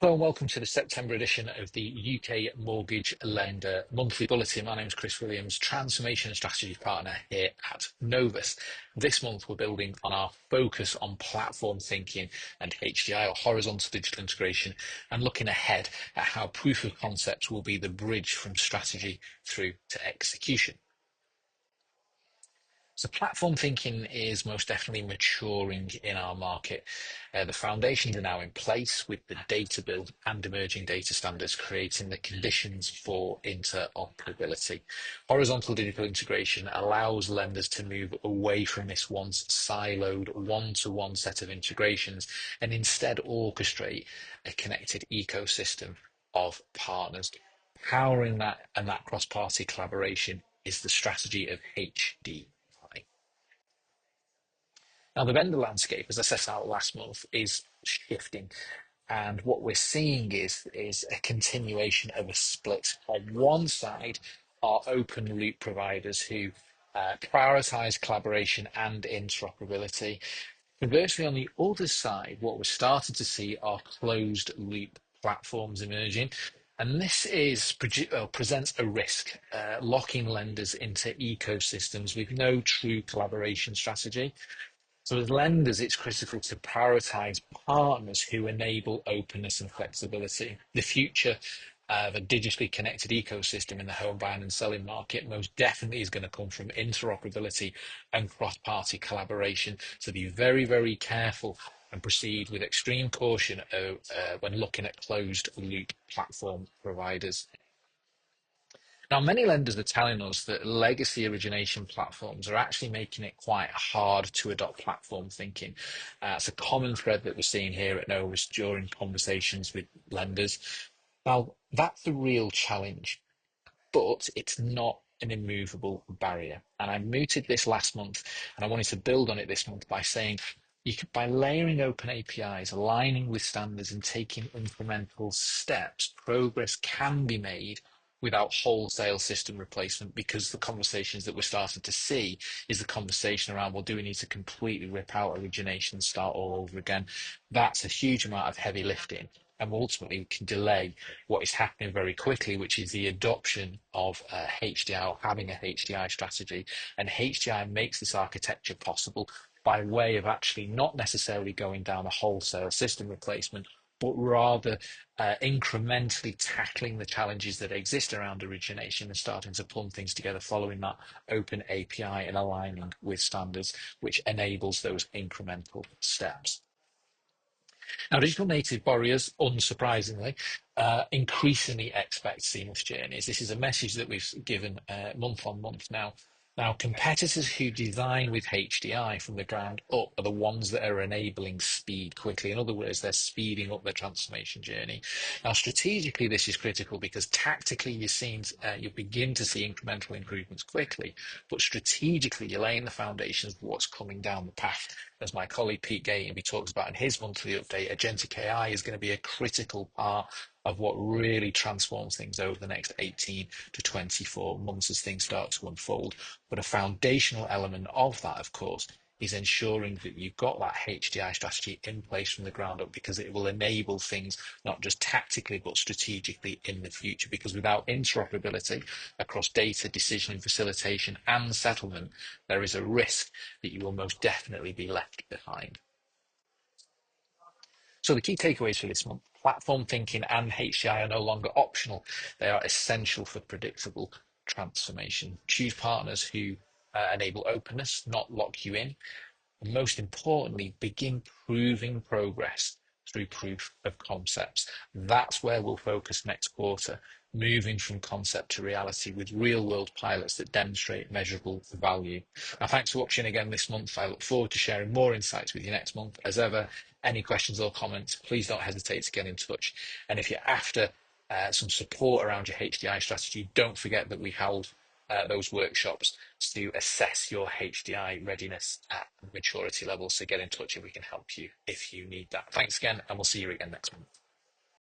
Hello and welcome to the September edition of the UK Mortgage Lender Monthly Bulletin. My name is Chris Williams, Transformation and Strategy Partner here at Novus. This month we're building on our focus on platform thinking and HDI, or horizontal digital integration, and looking ahead at how proof of concepts will be the bridge from strategy through to execution. So platform thinking is most definitely maturing in our market. The foundations are now in place with the data build and emerging data standards creating the conditions for interoperability. Horizontal digital integration allows lenders to move away from this once siloed one-to-one set of integrations and instead orchestrate a connected ecosystem of partners. Powering that and that cross-party collaboration is the strategy of HD. Now, the vendor landscape, as I set out last month, is shifting. And what we're seeing is a continuation of a split. On one side are open loop providers who prioritize collaboration and interoperability. Conversely, on the other side, what we're starting to see are closed loop platforms emerging. And this presents a risk, locking lenders into ecosystems with no true collaboration strategy. So as lenders, it's critical to prioritize partners who enable openness and flexibility. The future of a digitally connected ecosystem in the home buying and selling market most definitely is going to come from interoperability and cross-party collaboration. So be very, very careful and proceed with extreme caution when looking at closed loop platform providers. Now, many lenders are telling us that legacy origination platforms are actually making it quite hard to adopt platform thinking. It's a common thread that we're seeing here at Novus during conversations with lenders. Now, that's a real challenge, but it's not an immovable barrier. And I mooted this last month, and I wanted to build on it this month by saying, by layering open APIs, aligning with standards, and taking incremental steps, progress can be made without wholesale system replacement, because the conversations that we're starting to see is the conversation around, well, do we need to completely rip out origination and start all over again? That's a huge amount of heavy lifting, and ultimately can delay what is happening very quickly, which is the adoption of HDI, or having a HDI strategy. And HDI makes this architecture possible by way of actually not necessarily going down a wholesale system replacement, but rather incrementally tackling the challenges that exist around origination and starting to plumb things together following that open API and aligning with standards, which enables those incremental steps. Now, digital native borrowers, unsurprisingly, increasingly expect seamless journeys. This is a message that we've given month on month now. Now, competitors who design with HDI from the ground up are the ones that are enabling speed quickly. In other words, they're speeding up their transformation journey. Now, strategically, this is critical because tactically, you begin to see incremental improvements quickly, but strategically, you're laying the foundations of what's coming down the path. As my colleague Pete Gatenby talks about in his monthly update, agentic AI is going to be a critical part of what really transforms things over the next 18 to 24 months as things start to unfold. But a foundational element of that, of course, is ensuring that you've got that HDI strategy in place from the ground up, because it will enable things not just tactically but strategically in the future. Because without interoperability across data, decision, facilitation and settlement, there is a risk that you will most definitely be left behind. So the key takeaways for this month: platform thinking and HDI are no longer optional. They are essential for predictable transformation. Choose partners who enable openness, not lock you in. And most importantly, begin proving progress through proof of concepts. That's where we'll focus next quarter, moving from concept to reality with real world pilots that demonstrate measurable value. Now, thanks for watching again this month. I look forward to sharing more insights with you next month. As ever, any questions or comments, please don't hesitate to get in touch. And if you're after some support around your HDI strategy, don't forget that we held those workshops to assess your HDI readiness at maturity level. So get in touch and we can help you if you need that. Thanks again, and we'll see you again next month.